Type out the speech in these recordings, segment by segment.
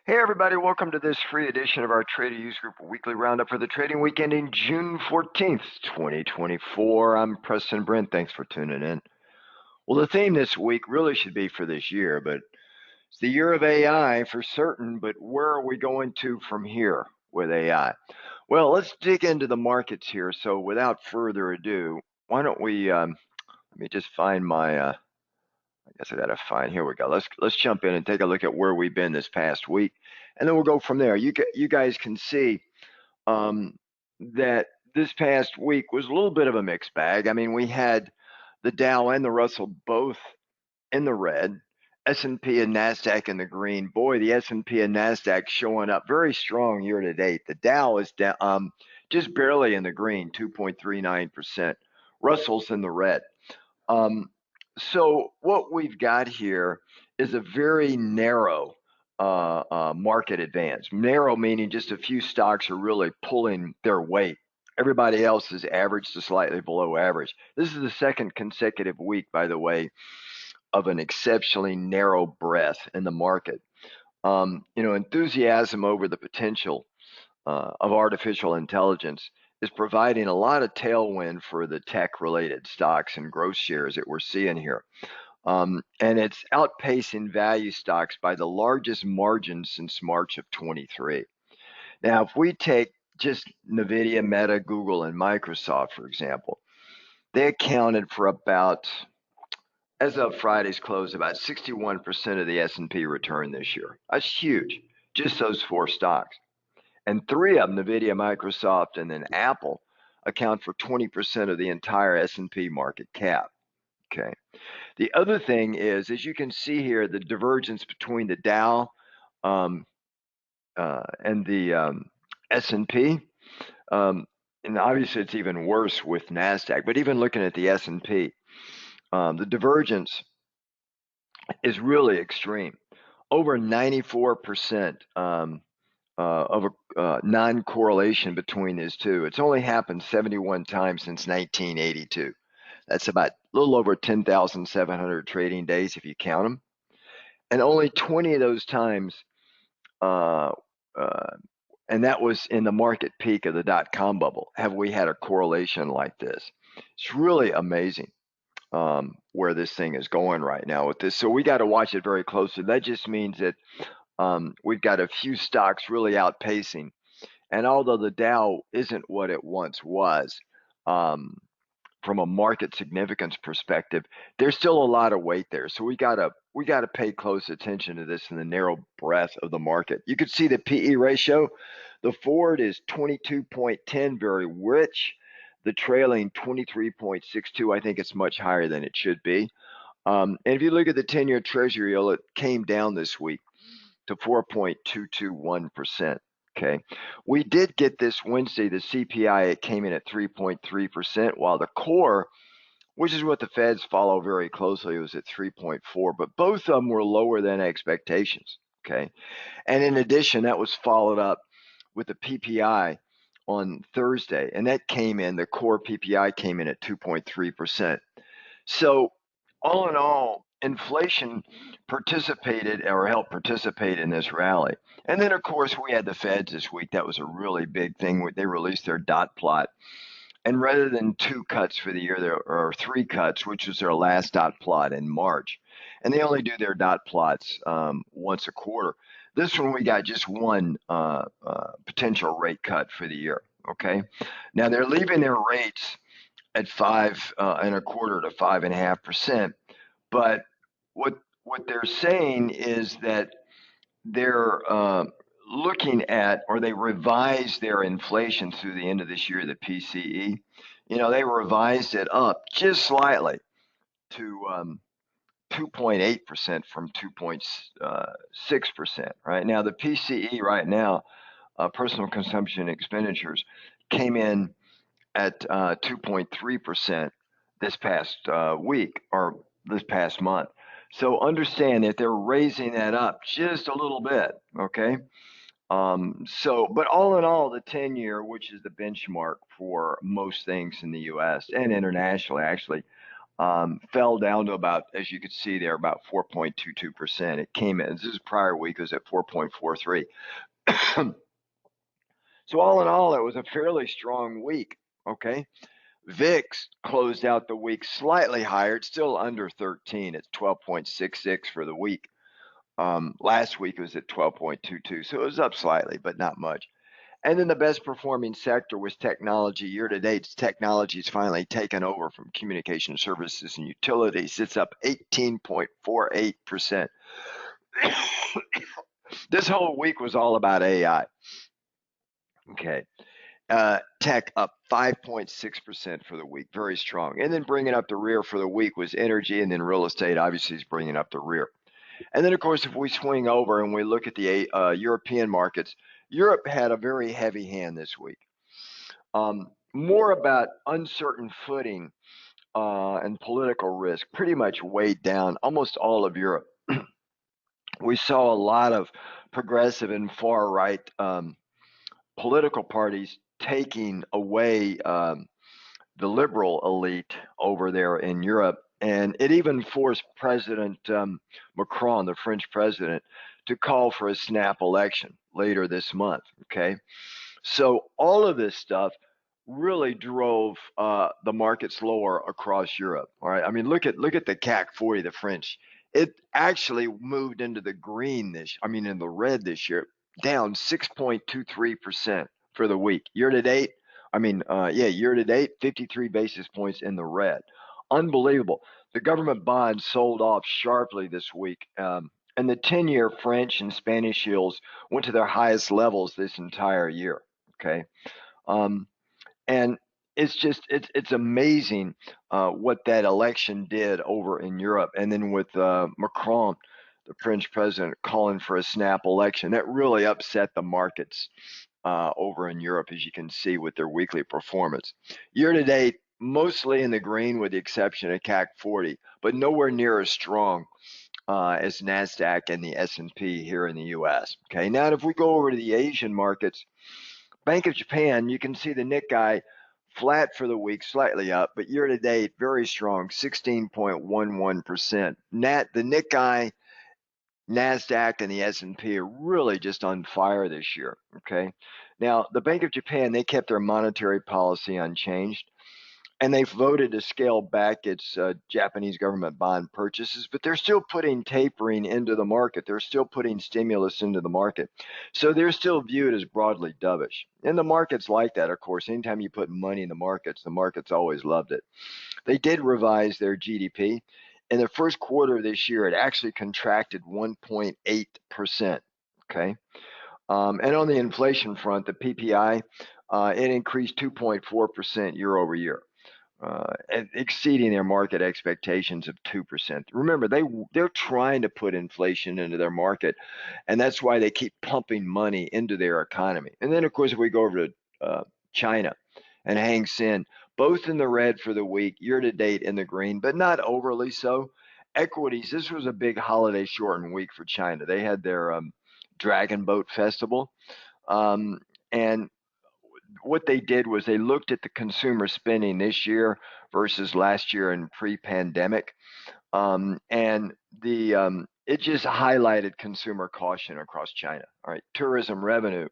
Hey everybody, welcome to this free edition of our Trader Use Group Weekly Roundup for the trading weekend in June 14th, 2024. I'm Preston Brent. Thanks for tuning in. Well, the theme this week really should be for this year, but it's the year of AI for certain, but where are we going to from here with AI? Well, let's dig into the markets here. So without further ado, why don't we, let me just find my, I guess I gotta find, here we go. Let's jump in and take a look at where we've been this past week, and then we'll go from there. You guys can see that this past week was a little bit of a mixed bag. I mean, we had the Dow and the Russell both in the red, S&P and Nasdaq in the green. Boy, the S&P and Nasdaq showing up very strong year to date. The Dow is down, just barely in the green, 2.39%. Russell's in the red. So what we've got here is a very narrow market advance. Narrow meaning just a few stocks are really pulling their weight. Everybody else is average to slightly below average. This is the second consecutive week, by the way, of an exceptionally narrow breadth in the market. Enthusiasm over the potential of artificial intelligence is providing a lot of tailwind for the tech-related stocks and growth shares that we're seeing here. And it's outpacing value stocks by the largest margin since March of 23. Now, if we take just NVDA, Meta, Google, and Microsoft, for example, they accounted for about, as of Friday's close, about 61% of the S&P return this year. That's huge, just those four stocks. And three of them, NVIDIA, Microsoft, and then Apple, account for 20% of the entire S&P market cap. Okay. The other thing is, as you can see here, the divergence between the Dow and the S&P, and obviously it's even worse with NASDAQ, but even looking at the S&P, the divergence is really extreme. Over 94% of a non-correlation between these two. It's only happened 71 times since 1982. That's about a little over 10,700 trading days if you count them. And only 20 of those times, and that was in the market peak of the dot-com bubble, have we had a correlation like this. It's really amazing where this thing is going right now with this. So we got to watch it very closely. That just means that we've got a few stocks really outpacing. And although the Dow isn't what it once was, from a market significance perspective, there's still a lot of weight there. So we gotta pay close attention to this in the narrow breadth of the market. You can see the PE ratio. The forward is 22.10, very rich. The trailing 23.62. I think it's much higher than it should be. And if you look at the 10-year Treasury yield, it came down this week to 4.221%. Okay. We did get this Wednesday, the CPI, it came in at 3.3%, while the core, which is what the Feds follow very closely, was at 3.4, but both of them were lower than expectations. Okay. And in addition, that was followed up with the PPI on Thursday, and that came in, the core PPI came in at 2.3%. So all in all, inflation participated or helped participate in this rally. And then, of course, we had the Feds this week. That was a really big thing. They released their dot plot. And rather than 2 cuts for the year, there are 3 cuts, which was their last dot plot in March. And they only do their dot plots once a quarter. This one, we got just one potential rate cut for the year. Okay. Now, they're leaving their rates at 5.25% to 5.5%. But what they're saying is that they're looking at, or they revised their inflation through the end of this year, the PCE. They revised it up just slightly to 2.8% from 2.6%. Right now, the PCE right now, personal consumption expenditures, came in at 2.3% this past week, or this past month. So understand that they're raising that up just a little bit, okay? But all in all, the 10-year, which is the benchmark for most things in the U.S. and internationally, actually, fell down to about, as you can see there, about 4.22%. It came in, this is prior week, it was at 4.43. So all in all, it was a fairly strong week, okay? VIX closed out the week slightly higher. It's still under 13. It's 12.66 for the week. Last week it was at 12.22, so it was up slightly, but not much. And then the best performing sector was technology. Year to date, technology's finally taken over from communication services and utilities. It's up 18.48%. This whole week was all about AI. Okay. Tech up 5.6% for the week, very strong. And then bringing up the rear for the week was energy, and then real estate obviously is bringing up the rear. And then, of course, if we swing over and we look at the European markets, Europe had a very heavy hand this week. More about uncertain footing and political risk pretty much weighed down almost all of Europe. We saw a lot of progressive and far right political parties taking away the liberal elite over there in Europe. And it even forced President Macron, the French president, to call for a snap election later this month. Okay. So all of this stuff really drove the markets lower across Europe. All right. I mean, look at the CAC 40, the French. It actually moved into the green in the red this year, down 6.23% for the week. Year to date, year to date, 53 basis points in the red. Unbelievable. The government bonds sold off sharply this week. And the 10-year French and Spanish yields went to their highest levels this entire year. Okay. And it's amazing what that election did over in Europe. And then with Macron, the French president, calling for a snap election, that really upset the markets over in Europe, as you can see with their weekly performance. Year to date, mostly in the green with the exception of CAC 40, but nowhere near as strong as NASDAQ and the S&P here in the U.S. Okay, now if we go over to the Asian markets, Bank of Japan, you can see the Nikkei flat for the week, slightly up, but year to date, very strong, 16.11%. The Nikkei, NASDAQ, and the S&P are really just on fire this year, okay? Now, the Bank of Japan, they kept their monetary policy unchanged, and they've voted to scale back its Japanese government bond purchases, but they're still putting tapering into the market. They're still putting stimulus into the market. So they're still viewed as broadly dovish. And the market's like that, of course. Anytime you put money in the markets always loved it. They did revise their GDP. In the first quarter of this year, it actually contracted 1.8%. Okay. And on the inflation front, the PPI, it increased 2.4% year over year. Exceeding their market expectations of 2%. Remember, they're trying to put inflation into their market, and that's why they keep pumping money into their economy. And then, of course, if we go over to China and Hang Seng, both in the red for the week, year to date in the green, but not overly so. Equities, this was a big holiday shortened week for China. They had their Dragon Boat Festival, and what they did was they looked at the consumer spending this year versus last year in pre-pandemic, and it just highlighted consumer caution across China. All right, tourism revenue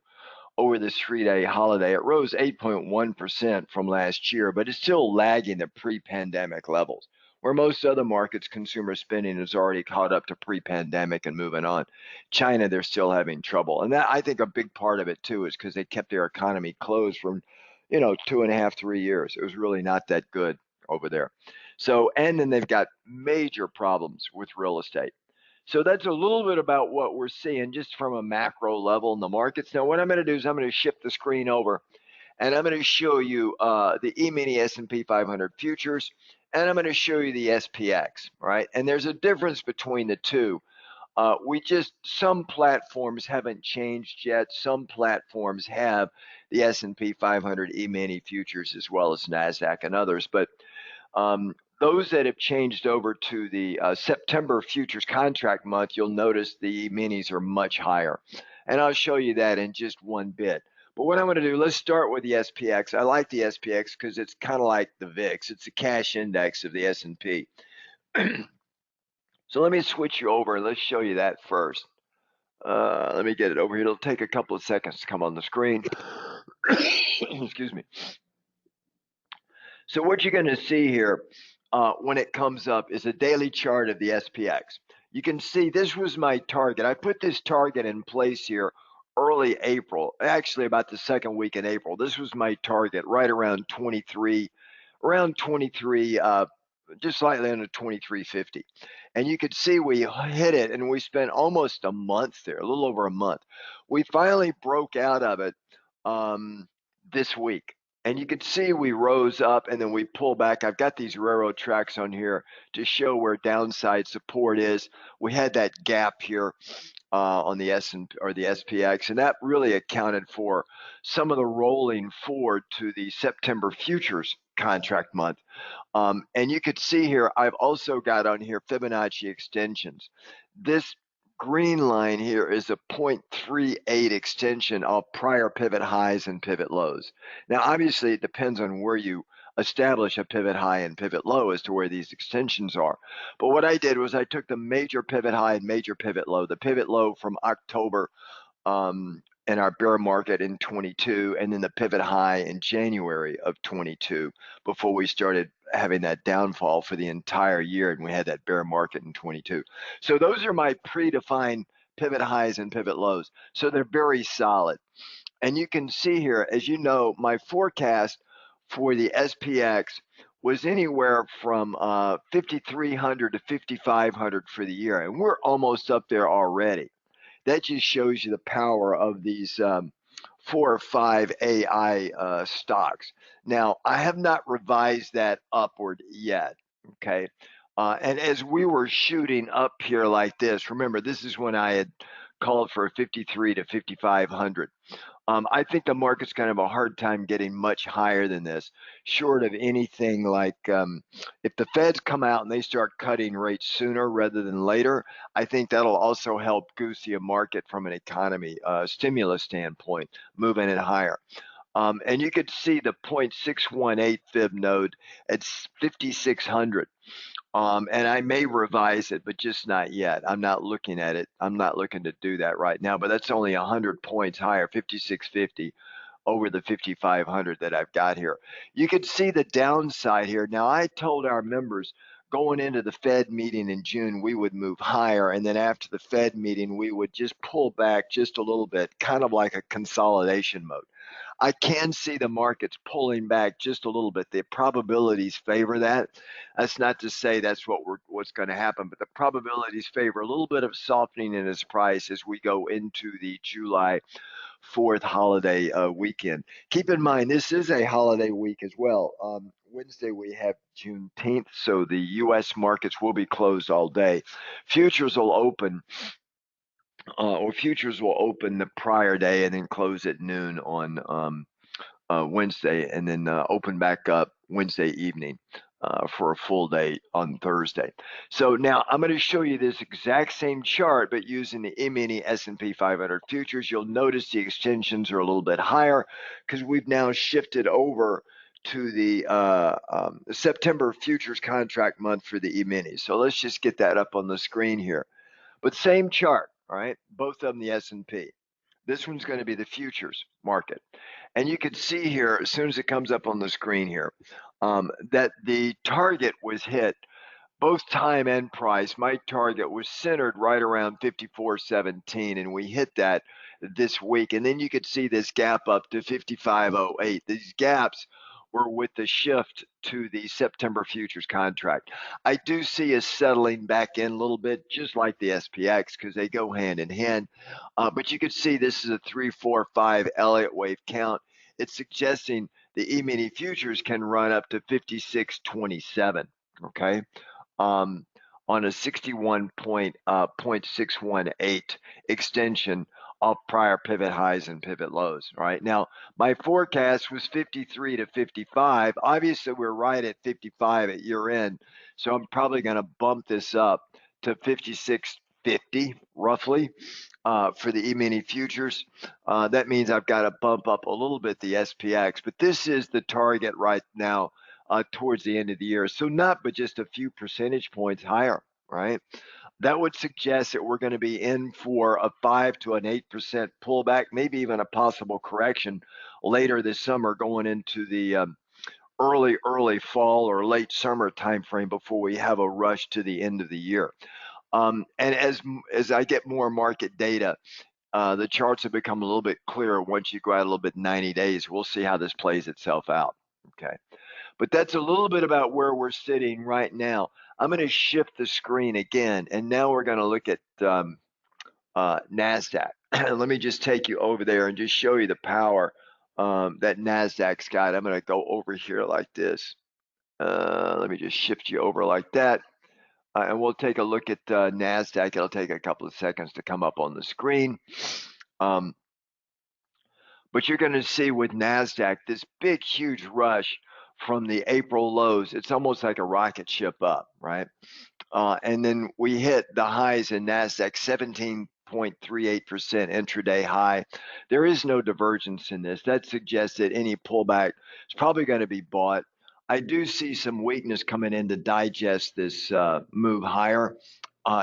over this 3-day holiday, it rose 8.1% from last year, but it's still lagging the pre-pandemic levels. Where most other markets, consumer spending is already caught up to pre-pandemic and moving on. China, they're still having trouble. And that, I think a big part of it too is because they kept their economy closed for, 2.5, 3 years. It was really not that good over there. So, and then they've got major problems with real estate. So that's a little bit about what we're seeing just from a macro level in the markets. Now, what I'm going to do is I'm going to shift the screen over, and I'm going to show you the E-mini S&P 500 futures, and I'm going to show you the SPX, right? And there's a difference between the two. Some platforms haven't changed yet. Some platforms have the S&P 500 E-mini futures as well as NASDAQ and others. But those that have changed over to the September futures contract month, you'll notice the E-minis are much higher. And I'll show you that in just one bit. But what I'm going to do, let's start with the SPX. I like the SPX because it's kind of like the VIX. It's a cash index of the S&P. So let me switch you over and let's show you that first. Let me get it over here. It'll take a couple of seconds to come on the screen. Excuse me. So what you're going to see here when it comes up is a daily chart of the SPX. You can see this was my target. I put this target in place here early April, actually about the second week in April. This was my target right around 23, just slightly under 23.50. And you could see we hit it and we spent almost a month there, a little over a month. We finally broke out of it this week. And you can see we rose up and then we pull back. I've got these railroad tracks on here to show where downside support is. We had that gap here on the the SPX, and that really accounted for some of the rolling forward to the September futures contract month. And you could see here, I've also got on here Fibonacci extensions. This green line here is a 0.38 extension of prior pivot highs and pivot lows. Now, obviously, it depends on where you establish a pivot high and pivot low as to where these extensions are. But what I did was I took the major pivot high and major pivot low, the pivot low from October in our bear market in 22, and then the pivot high in January of 22 before we started having that downfall for the entire year, and we had that bear market in 22. So those are my predefined pivot highs and pivot lows. So they're very solid. And you can see here, as you know, my forecast for the SPX was anywhere from 5,300 to 5,500 for the year, and we're almost up there already. That just shows you the power of these 4 or 5 AI stocks. Now, I have not revised that upward yet, okay? And as we were shooting up here like this, remember, this is when I had called for 53 to 5,500. I think the market's going to have a hard time getting much higher than this, short of anything like if the Feds come out and they start cutting rates sooner rather than later, I think that'll also help goose the market from an economy stimulus standpoint, moving it higher. And you could see the 0.618 fib node at 5,600. And I may revise it, but just not yet. I'm not looking at it. I'm not looking to do that right now, but that's only 100 points higher, 5650 over the 5,500 that I've got here. You can see the downside here. Now, I told our members going into the Fed meeting in June, we would move higher. And then after the Fed meeting, we would just pull back just a little bit, kind of like a consolidation mode. I can see the markets pulling back just a little bit. The probabilities favor that. That's not to say that's what's going to happen, but the probabilities favor a little bit of softening in its price as we go into the July 4th holiday weekend. Keep in mind, this is a holiday week as well. Wednesday we have Juneteenth, so the U.S. markets will be closed all day. Futures will open the prior day and then close at noon on Wednesday, and then open back up Wednesday evening for a full day on Thursday. So now I'm going to show you this exact same chart, but using the E-mini S&P 500 futures. You'll notice the extensions are a little bit higher because we've now shifted over to the September futures contract month for the E-mini. So let's just get that up on the screen here. But same chart, all right? Both of them the S&P. This one's going to be the futures market. And you can see here, as soon as it comes up on the screen here, that the target was hit, both time and price. My target was centered right around 54.17, and we hit that this week. And then you could see this gap up to 55.08. These gaps were with the shift to the September futures contract. I do see us settling back in a little bit, just like the SPX, because they go hand in hand. But you can see this is a 3, 4, 5 Elliott wave count. It's suggesting the E-mini futures can run up to 56.27, okay, on a 61.618 extension of prior pivot highs and pivot lows. Right now, my forecast was 53 to 55. Obviously, we're right at 55 at year end, so I'm probably going to bump this up to 56.50 roughly, for the E-mini futures. That means I've got to bump up a little bit the SPX, but this is the target right now towards the end of the year. So not but just a few percentage points higher, right? That would suggest that we're going to be in for a 5 to an 8% pullback, maybe even a possible correction later this summer, going into the early fall or late summer timeframe before we have a rush to the end of the year. And as I get more market data, the charts have become a little bit clearer once you go out a little bit 90 days. We'll see how this plays itself out. Okay. But that's a little bit about where we're sitting right now. I'm going to shift the screen again, and now we're going to look at NASDAQ. Let me just take you over there and just show you the power that NASDAQ's got. I'm going to go over here like this. Let me just shift you over like that. And we'll take a look at NASDAQ. It'll take a couple of seconds to come up on the screen. But you're going to see with NASDAQ this big, huge rush from the April lows. It's almost like a rocket ship up, right? And then we hit the highs in NASDAQ, 17.38% intraday high. There is no divergence in this. That suggests that any pullback is probably going to be bought. I do see some weakness coming in to digest this move higher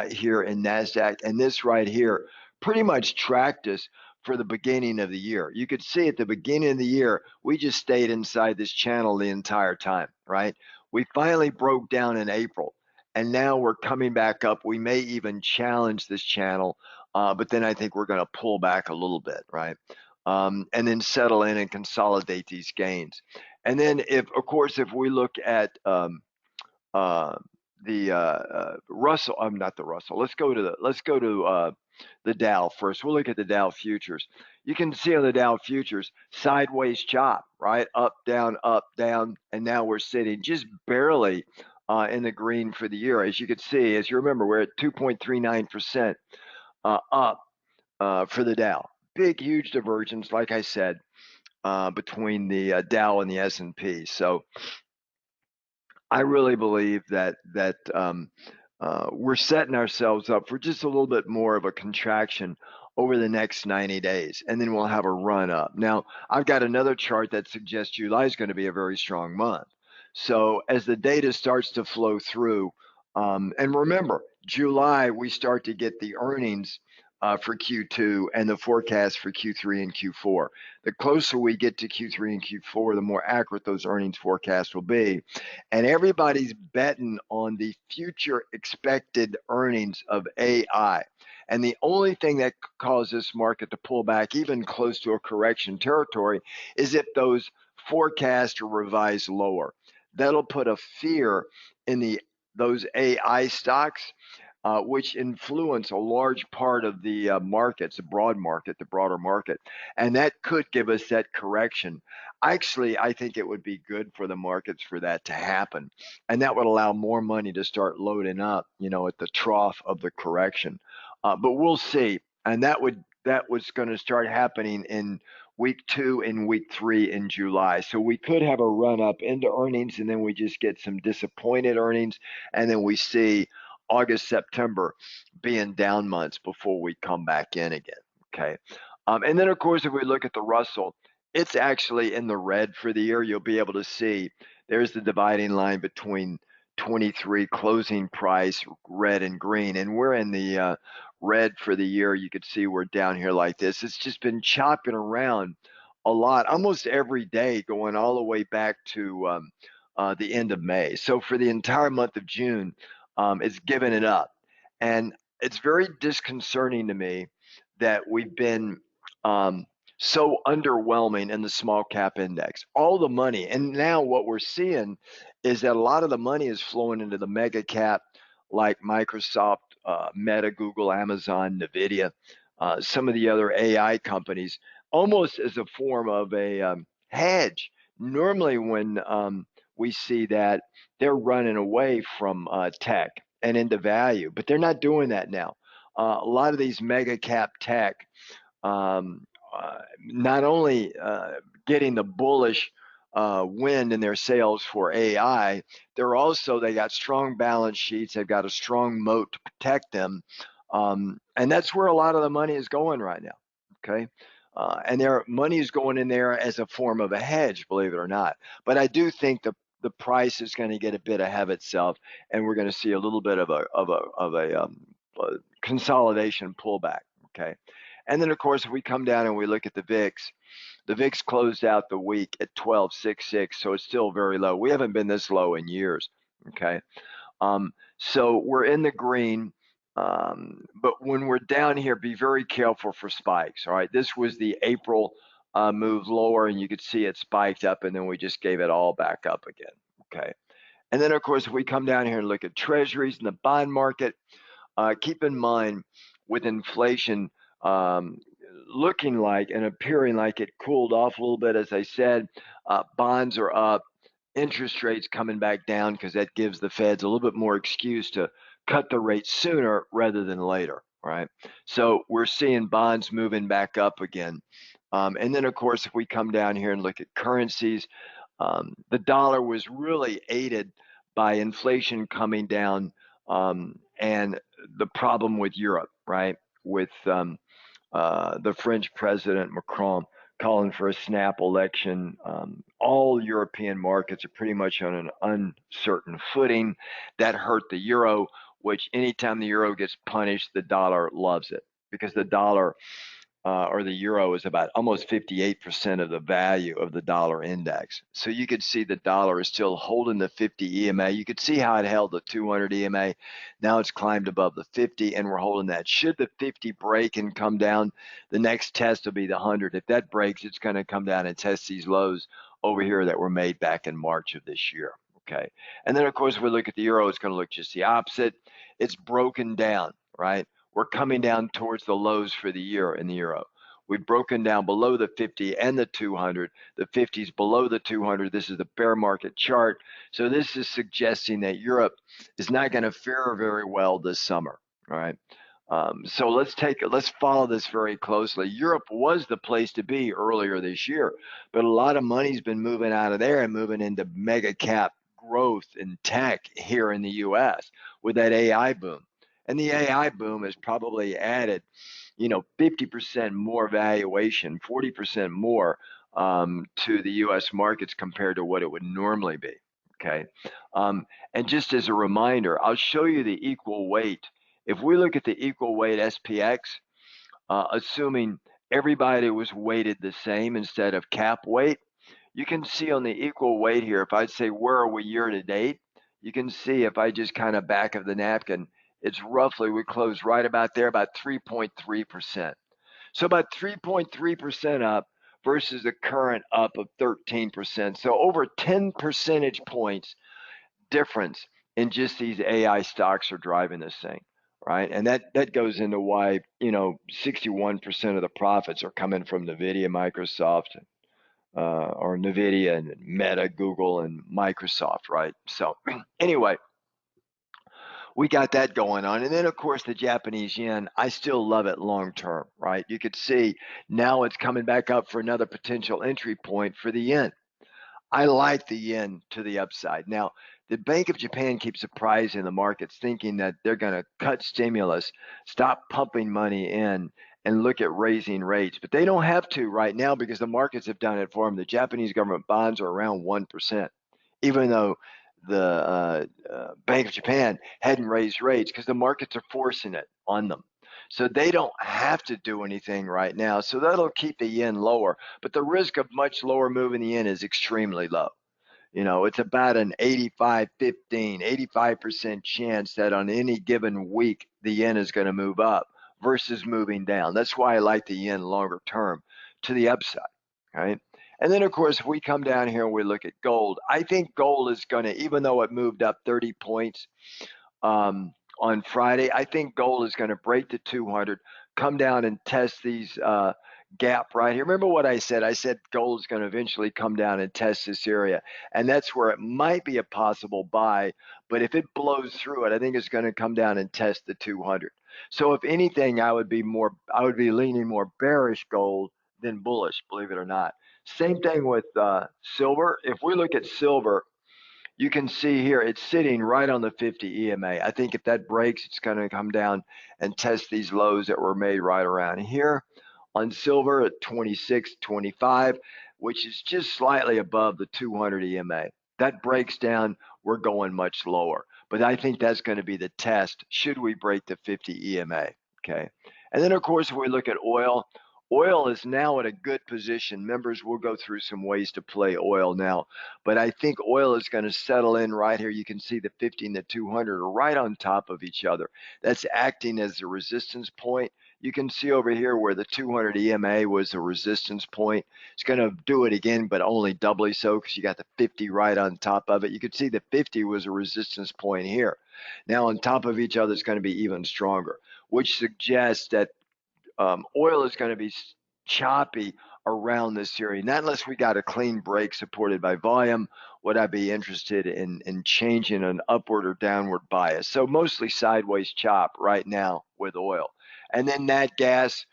here in NASDAQ. And this right here pretty much tracked us for the beginning of the year. You could see at the beginning of the year, we just stayed inside this channel the entire time, right? We finally broke down in April, and now we're coming back up. We may even challenge this channel, but then I think we're going to pull back a little bit, right? And then settle in and consolidate these gains. And then, of course, if we look at the Russell, not the Russell. Let's go to the Dow first. We'll look at the Dow futures. You can see on the Dow futures sideways chop, right? Up, down, and now we're sitting just barely in the green for the year. As you can see, as you remember, we're at 2.39% up for the Dow. Big, huge divergence, like I said, between the Dow and the S&P. So I really believe that we're setting ourselves up for just a little bit more of a contraction over the next 90 days, and then we'll have a run up. Now, I've got another chart that suggests July is going to be a very strong month. So as the data starts to flow through, and remember, July, we start to get the earnings for Q2 and the forecast for Q3 and Q4. The closer we get to Q3 and Q4, the more accurate those earnings forecasts will be. And everybody's betting on the future expected earnings of AI. And the only thing that could cause this market to pull back even close to a correction territory is if those forecasts are revised lower. That'll put a fear in those AI stocks, which influence a large part of the markets, the broader market, and that could give us that correction. Actually, I think it would be good for the markets for that to happen, and that would allow more money to start loading up, at the trough of the correction. But we'll see, and that was going to start happening in week 2 and week 3 in July. So we could have a run up into earnings, and then we just get some disappointed earnings, and then we see August, September being down months before we come back in again. Okay. And then, of course, if we look at the Russell, it's actually in the red for the year. You'll be able to see there's the dividing line between 23 closing price, red and green. And we're in the red for the year. You could see we're down here like this. It's just been chopping around a lot, almost every day, going all the way back to the end of May. So for the entire month of June, it's given it up. And it's very disconcerting to me that we've been so underwhelming in the small cap index. All the money, and now what we're seeing is that a lot of the money is flowing into the mega cap like Microsoft, Meta, Google, Amazon, NVDA, some of the other AI companies, almost as a form of a hedge. Normally when we see that, they're running away from tech and into value, but they're not doing that now. A lot of these mega cap tech, not only getting the bullish wind in their sales for AI, they got strong balance sheets. They've got a strong moat to protect them. And that's where a lot of the money is going right now. Okay. And their money is going in there as a form of a hedge, believe it or not. But I do think the price is going to get a bit ahead of itself, and we're going to see a little bit of a consolidation pullback. Okay. And then, of course, if we come down and we look at the VIX closed out the week at 1266, so it's still very low. We haven't been this low in years. Okay. So we're in the green, but when we're down here, be very careful for spikes. All right, this was the April move lower, and you could see it spiked up, and then we just gave it all back up again. Okay, and then of course, if we come down here and look at treasuries and the bond market, keep in mind with inflation looking like and appearing like it cooled off a little bit, as I said, bonds are up, interest rates coming back down because that gives the Feds a little bit more excuse to cut the rate sooner rather than later, right? So we're seeing bonds moving back up again. And then, of course, if we come down here and look at currencies, the dollar was really aided by inflation coming down and the problem with Europe, right? With the French president Macron calling for a snap election. All European markets are pretty much on an uncertain footing. That hurt the euro, which anytime the euro gets punished, the dollar loves it because the dollar or the euro is about almost 58% of the value of the dollar index. So you could see the dollar is still holding the 50 EMA. You could see how it held the 200 EMA. Now it's climbed above the 50 and we're holding that. Should the 50 break and come down, the next test will be the 100. If that breaks, it's going to come down and test these lows over here that were made back in March of this year. Okay. And then, of course, we look at the euro, it's going to look just the opposite. It's broken down, right? We're coming down towards the lows for the year in the euro. We've broken down below the 50 and the 200. The 50 is below the 200. This is the bear market chart. So this is suggesting that Europe is not going to fare very well this summer. All right. So let's follow this very closely. Europe was the place to be earlier this year, but a lot of money's been moving out of there and moving into mega cap growth in tech here in the U.S. with that AI boom. And the AI boom has probably added, 50% more valuation, 40% more to the U.S. markets compared to what it would normally be. Okay. And just as a reminder, I'll show you the equal weight. If we look at the equal weight SPX, assuming everybody was weighted the same instead of cap weight, you can see on the equal weight here, if I'd say where are we year to date, you can see if I just kind of back of the napkin, it's roughly, we close right about there, about 3.3%. So about 3.3% up versus the current up of 13%. So over 10 percentage points difference in just these AI stocks are driving this thing, right? And that goes into why, 61% of the profits are coming from NVIDIA, Microsoft, or NVIDIA and Meta, Google, and Microsoft, right? So anyway, we got that going on. And then, of course, the Japanese yen, I still love it long term, right? You could see now it's coming back up for another potential entry point for the yen. I like the yen to the upside. Now, the Bank of Japan keeps surprising the markets, thinking that they're going to cut stimulus, stop pumping money in, and look at raising rates. But they don't have to right now because the markets have done it for them. The Japanese government bonds are around 1%, even though the Bank of Japan hadn't raised rates because the markets are forcing it on them. So they don't have to do anything right now. So that'll keep the yen lower. But the risk of much lower moving the yen is extremely low. It's about an 85% chance that on any given week, the yen is going to move up versus moving down. That's why I like the yen longer term to the upside, right? And then, of course, if we come down here and we look at gold, I think gold is going to, even though it moved up 30 points on Friday, I think gold is going to break the 200, come down and test these gap right here. Remember what I said? I said gold is going to eventually come down and test this area. And that's where it might be a possible buy. But if it blows through it, I think it's going to come down and test the 200. So if anything, I would be leaning more bearish gold than bullish, believe it or not. Same thing with silver. If we look at silver, you can see here it's sitting right on the 50 EMA. I think if that breaks, it's going to come down and test these lows that were made right around here. On silver at 26.25, which is just slightly above the 200 EMA. That breaks down, we're going much lower. But I think that's going to be the test. Should we break the 50 EMA? Okay. And then, of course, if we look at oil, oil is now at a good position. Members, will go through some ways to play oil now. But I think oil is going to settle in right here. You can see the 50 and the 200 are right on top of each other. That's acting as a resistance point. You can see over here where the 200 EMA was a resistance point. It's going to do it again, but only doubly so because you got the 50 right on top of it. You can see the 50 was a resistance point here. Now on top of each other, it's going to be even stronger, which suggests that oil is going to be choppy around this area. Not unless we got a clean break supported by volume would I be interested in changing an upward or downward bias. So mostly sideways chop right now with oil. And then nat gas,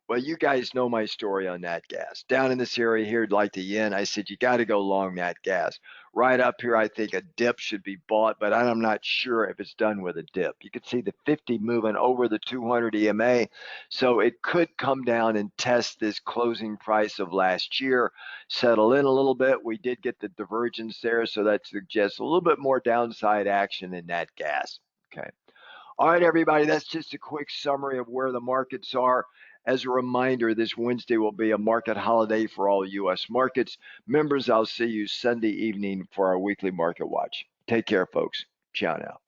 well, you guys know my story on nat gas. Down in this area here, like the yen, I said you got to go long nat gas. Right up here, I think a dip should be bought, but I'm not sure if it's done with a dip. You can see the 50 moving over the 200 EMA, so it could come down and test this closing price of last year, settle in a little bit. We did get the divergence there, so that suggests a little bit more downside action in nat gas. Okay. All right, everybody, that's just a quick summary of where the markets are. As a reminder, this Wednesday will be a market holiday for all U.S. markets. Members, I'll see you Sunday evening for our weekly market watch. Take care, folks. Ciao now.